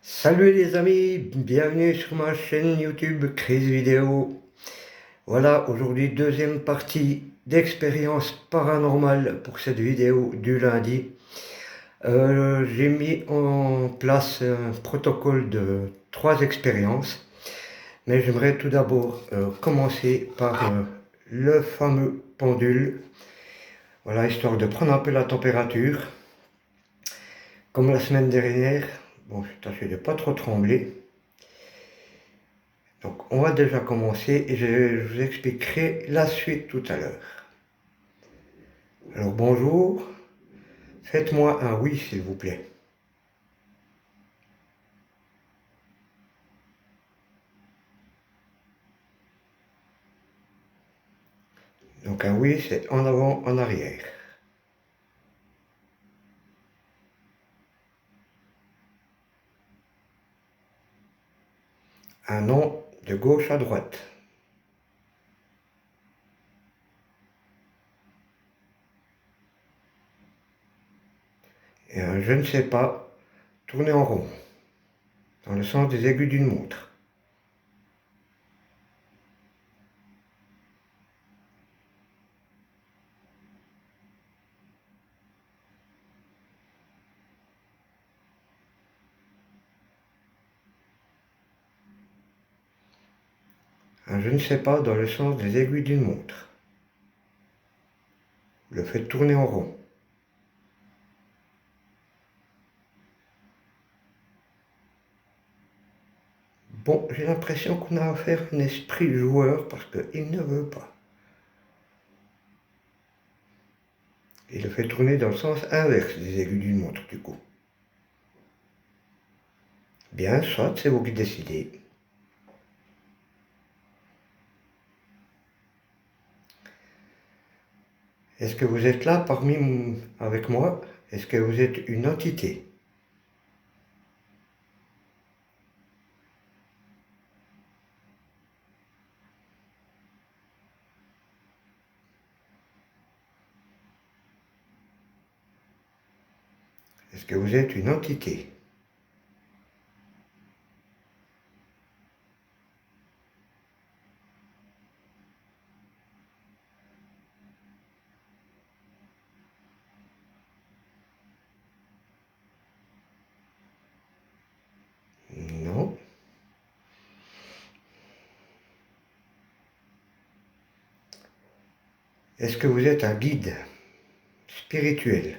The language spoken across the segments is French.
Salut les amis, bienvenue sur ma chaîne YouTube Crise Vidéo. Voilà, aujourd'hui deuxième partie d'expérience paranormale pour cette vidéo du lundi. J'ai mis en place un protocole de 3 expériences, mais j'aimerais tout d'abord commencer par le fameux pendule. Voilà, histoire de prendre un peu la température. Comme la semaine dernière, bon, je tâchais de pas trop trembler. Donc on va déjà commencer et je vous expliquerai la suite tout à l'heure. Alors bonjour, faites-moi un oui s'il vous plaît. Donc un oui c'est en avant, en arrière. Un non de gauche à droite. Et un je ne sais pas tourner en rond, dans le sens des aiguilles d'une montre. Un je ne sais pas dans le sens des aiguilles d'une montre. Le fait tourner en rond. Bon, j'ai l'impression qu'on a affaire à un esprit joueur parce qu'il ne veut pas. Il le fait tourner dans le sens inverse des aiguilles d'une montre du coup. Bien, soit c'est vous qui décidez. Est-ce que vous êtes là avec moi? Est-ce que vous êtes une entité? Est-ce que vous êtes une entité? Non. Est-ce que vous êtes un guide spirituel?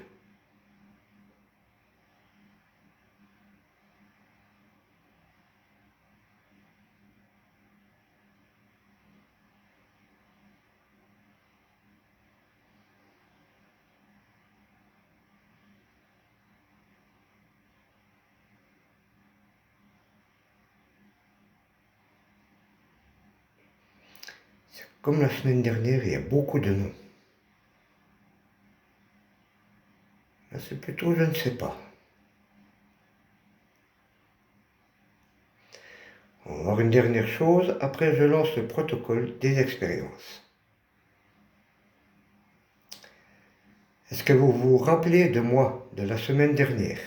Comme la semaine dernière, il y a beaucoup de noms. Là, c'est plutôt je ne sais pas. On va voir une dernière chose, après je lance le protocole des expériences. Est-ce que vous vous rappelez de moi de la semaine dernière?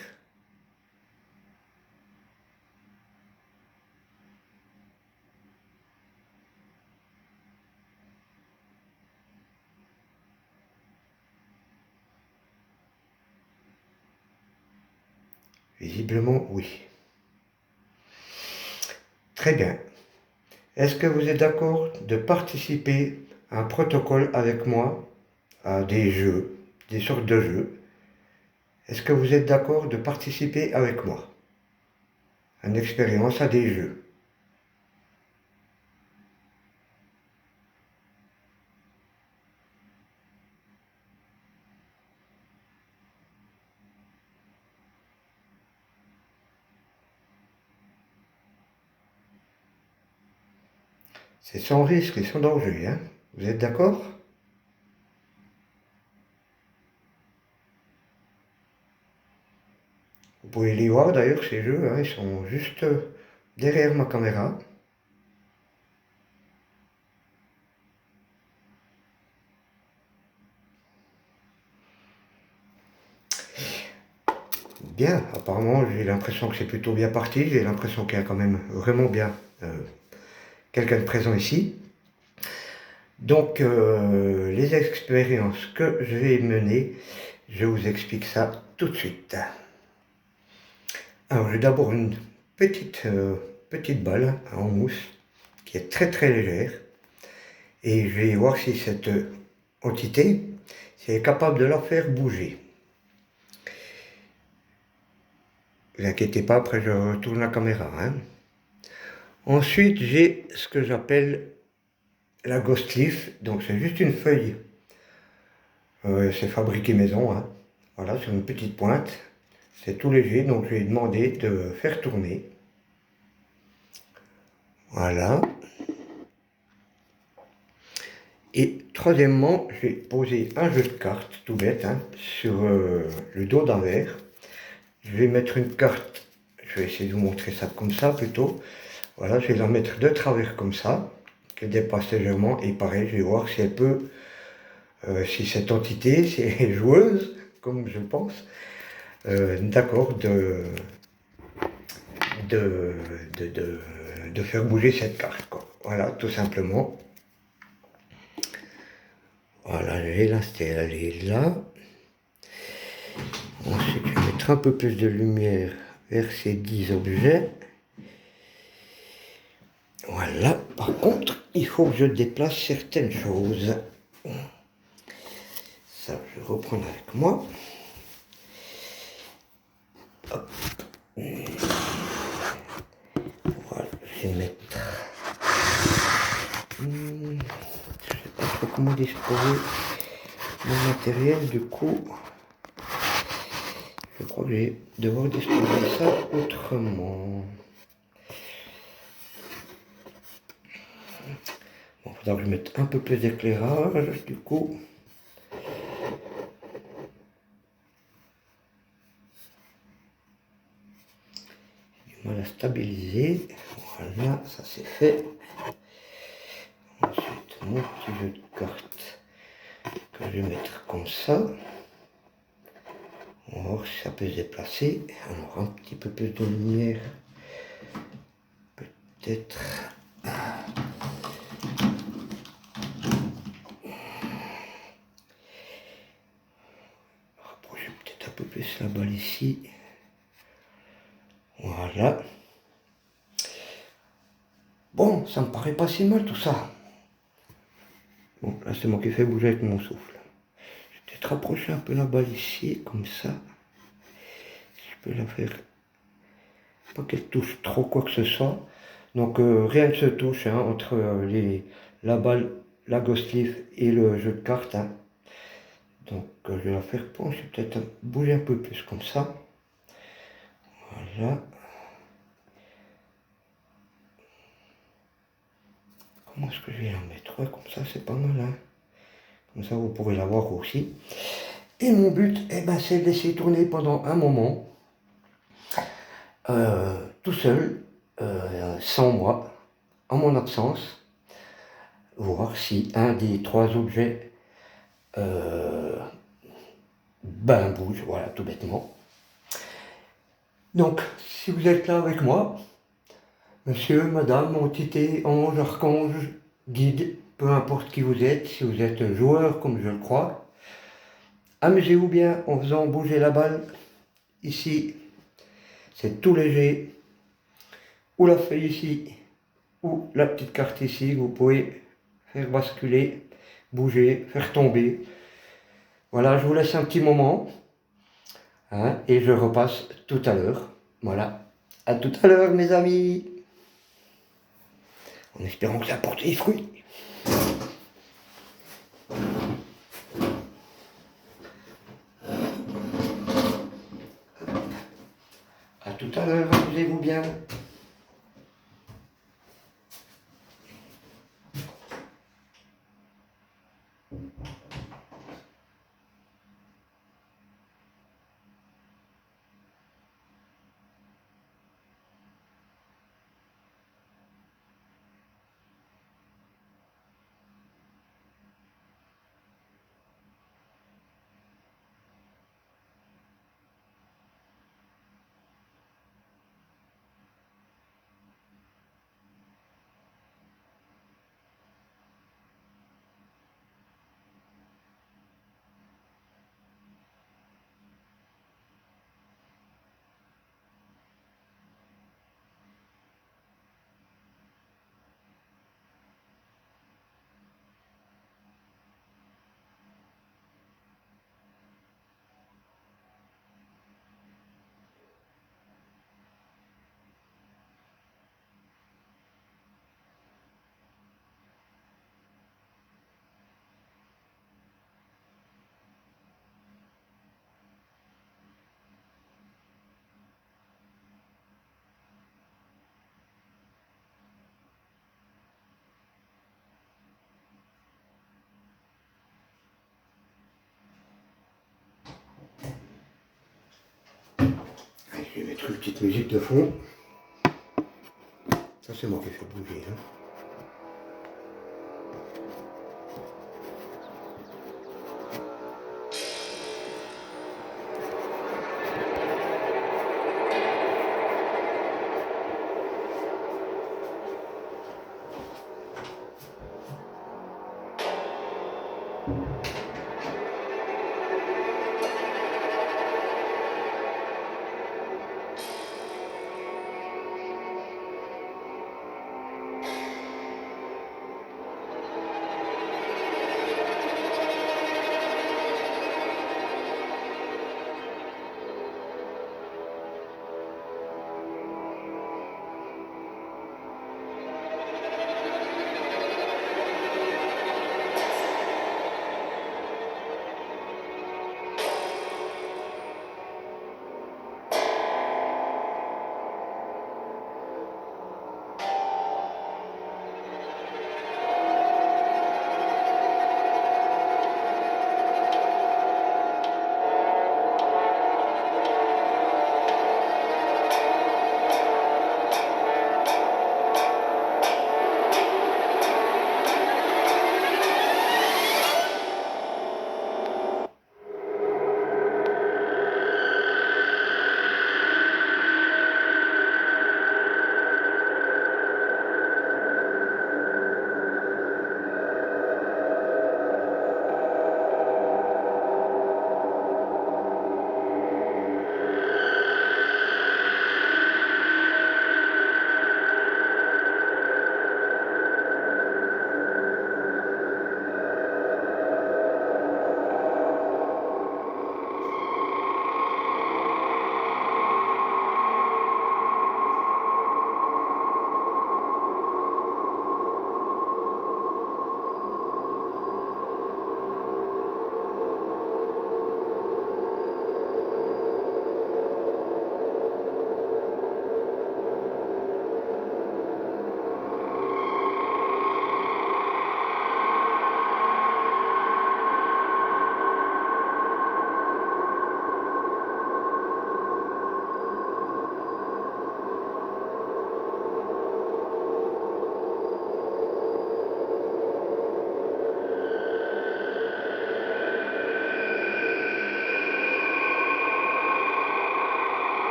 Visiblement, oui. Très bien. Est-ce que vous êtes d'accord de participer à un protocole avec moi, à des jeux, des sortes de jeux? Est-ce que vous êtes d'accord de participer avec moi à une expérience, à des jeux? C'est sans risque et sans danger, hein? Vous êtes d'accord? Vous pouvez les voir d'ailleurs, ces jeux, hein, ils sont juste derrière ma caméra. bien. Apparemment, j'ai l'impression que c'est plutôt bien parti. J'ai l'impression qu'il y a quand même vraiment bien quelqu'un de présent ici. Donc, les expériences que je vais mener, je vous explique ça tout de suite. Alors, j'ai d'abord une petite balle en mousse qui est très très légère. Et je vais voir si cette entité si elle est capable de la faire bouger. Ne vous inquiétez pas, après je retourne la caméra. Hein. Ensuite, j'ai ce que j'appelle la Ghost Leaf. Donc c'est juste une feuille. C'est fabriqué maison. Hein. Voilà, sur une petite pointe. C'est tout léger, donc je vais demander de faire tourner. Voilà. Et troisièmement, je vais poser un jeu de cartes, tout bête, hein, sur le dos d'un verre. Je vais mettre une carte, je vais essayer de vous montrer ça comme ça plutôt. Voilà, je vais la mettre de travers comme ça, qu'elle dépasse légèrement. Et pareil, je vais voir si elle peut, si cette entité, si elle est joueuse, comme je pense, d'accord, de, de faire bouger cette carte, quoi. Voilà, tout simplement. Voilà, je vais l'installer là. Ensuite, je vais mettre un peu plus de lumière vers ces 10 objets. Voilà, par contre, il faut que je déplace certaines choses. Ça, je vais reprendre avec moi. Hop. Voilà, je vais mettre... je ne sais pas trop comment disposer mon matériel, du coup... Je crois que je vais devoir disposer ça autrement. Bon, il faudra que je mette un peu plus d'éclairage, du coup. J'ai du mal à stabiliser. Voilà, ça c'est fait. Ensuite, mon petit jeu de cartes que je vais mettre comme ça. On va voir si ça peut se déplacer. Alors, un petit peu plus de lumière. Peut-être. Rapprocher peut-être un peu plus la balle ici. Voilà. Bon, ça me paraît pas si mal tout ça. Bon, là c'est moi qui fais bouger avec mon souffle. Je vais peut-être rapprocher un peu la balle ici, comme ça. Je peux la faire. Pas qu'elle touche trop quoi que ce soit. Donc rien ne se touche hein, entre la balle, la Ghost Leaf et le jeu de cartes. Hein. Donc je vais la faire pencher, peut-être bouger un peu plus comme ça. Voilà. Comment est-ce que je vais la mettre? Ouais, comme ça c'est pas mal. Hein. Comme ça vous pourrez la voir aussi. Et mon but, eh ben, c'est de laisser tourner pendant un moment. Tout seul, sans moi, en mon absence. Voir si un des trois objets bouge, voilà, tout bêtement. Donc, si vous êtes là avec moi, monsieur, madame, entité, ange, archange, guide, peu importe qui vous êtes, si vous êtes joueur comme je le crois, amusez-vous bien en faisant bouger la balle. Ici, c'est tout léger. Ou la feuille ici, ou la petite carte ici, vous pouvez faire basculer, bouger, faire tomber. Voilà, je vous laisse un petit moment. Hein, et je repasse tout à l'heure. Voilà. À tout à l'heure, mes amis. En espérant que ça porte des fruits. À tout à l'heure, amusez-vous bien. Je vais mettre une petite musique de fond. Ça c'est moi qui fais bouger. Hein.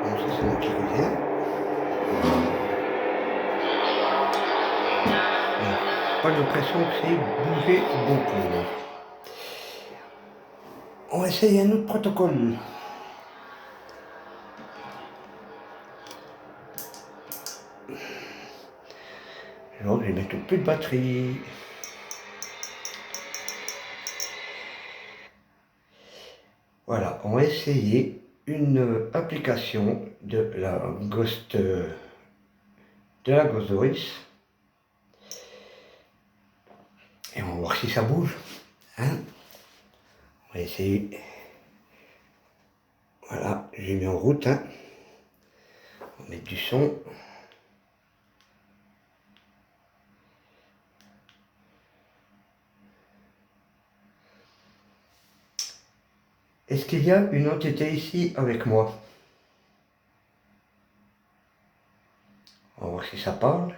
Bon, ça c'est moi qui reviens. Bon, pas l'impression que c'est bougé beaucoup. On va essayer un autre protocole. Alors, je vais mettre plus de batterie. Voilà, on va essayer une application de la Ghost Voice. Et on va voir si ça bouge. Hein, on va essayer. Voilà, j'ai mis en route. Hein. On va mettre du son. Est-ce qu'il y a une entité ici avec moi? On va voir si ça parle.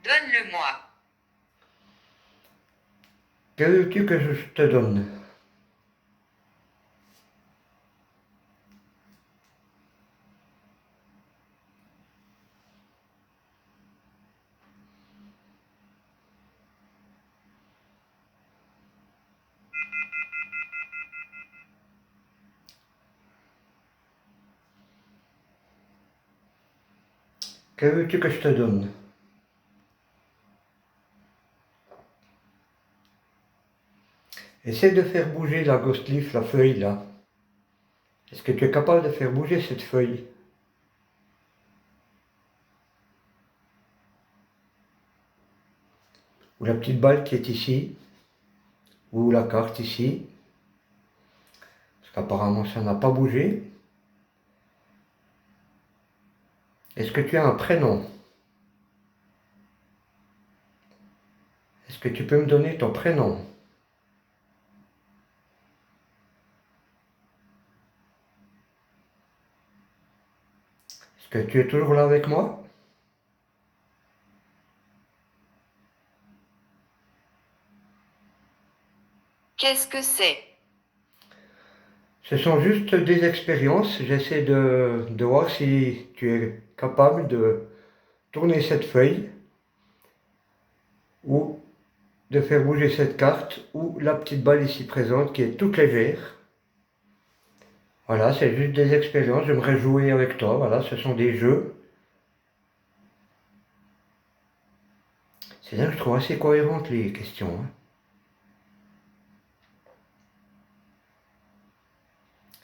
Donne-le-moi. Que veux-tu que je te donne? Que veux-tu que je te donne? Essaie de faire bouger la Ghost Leaf, la feuille là. Est-ce que tu es capable de faire bouger cette feuille? Ou la petite balle qui est ici? Ou la carte ici? Parce qu'apparemment ça n'a pas bougé. Est-ce que tu as un prénom? Est-ce que tu peux me donner ton prénom? Est-ce que tu es toujours là avec moi? Qu'est-ce que c'est? Ce sont juste des expériences. J'essaie de voir si tu es capable de tourner cette feuille ou de faire bouger cette carte ou la petite balle ici présente qui est toute légère. Voilà, c'est juste des expériences. J'aimerais jouer avec toi. Voilà, ce sont des jeux. C'est là que je trouve assez cohérentes les questions. Hein.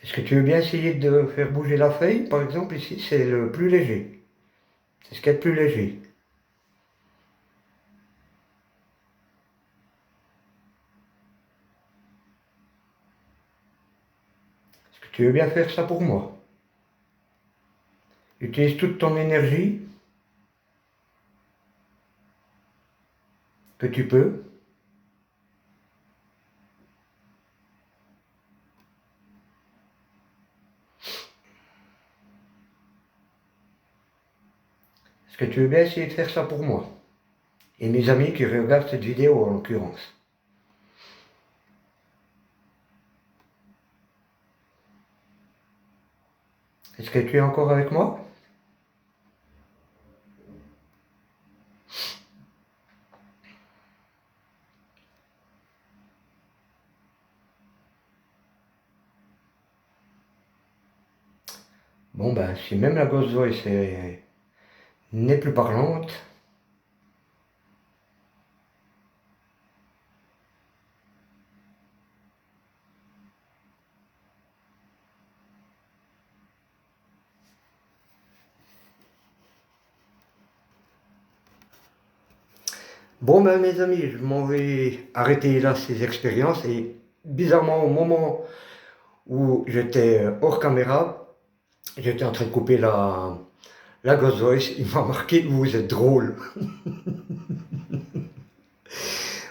Est-ce que tu veux bien essayer de faire bouger la feuille? Par exemple, ici, c'est le plus léger. C'est ce qu'il y a de plus léger. Est-ce que tu veux bien faire ça pour moi? Utilise toute ton énergie que tu peux. Est-ce que tu veux bien essayer de faire ça pour moi? Et mes amis qui regardent cette vidéo en l'occurrence. Est-ce que tu es encore avec moi? Bon ben, si même la Ghost Voice n'est plus parlante, bon ben mes amis, je m'en vais arrêter là ces expériences et bizarrement au moment où j'étais hors caméra, j'étais en train de couper la Ghost Voice, il m'a marqué vous êtes drôle.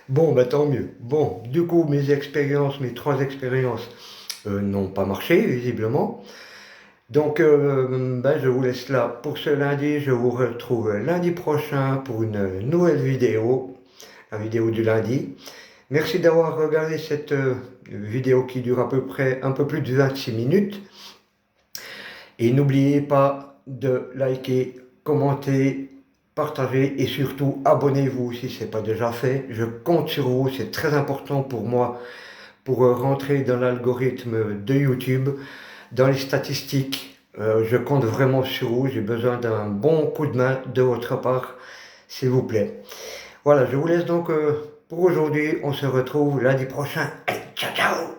Bon ben tant mieux. Bon, du coup mes 3 expériences n'ont pas marché visiblement. Donc ben, je vous laisse là pour ce lundi, je vous retrouve lundi prochain pour une nouvelle vidéo, la vidéo du lundi. Merci d'avoir regardé cette vidéo qui dure à peu près un peu plus de 26 minutes. Et n'oubliez pas de liker, commenter, partager et surtout abonnez-vous si ce n'est pas déjà fait. Je compte sur vous, c'est très important pour moi pour rentrer dans l'algorithme de YouTube, dans les statistiques. Je compte vraiment sur vous, j'ai besoin d'un bon coup de main de votre part, s'il vous plaît. Voilà, je vous laisse donc pour aujourd'hui, on se retrouve lundi prochain. Allez, ciao ciao!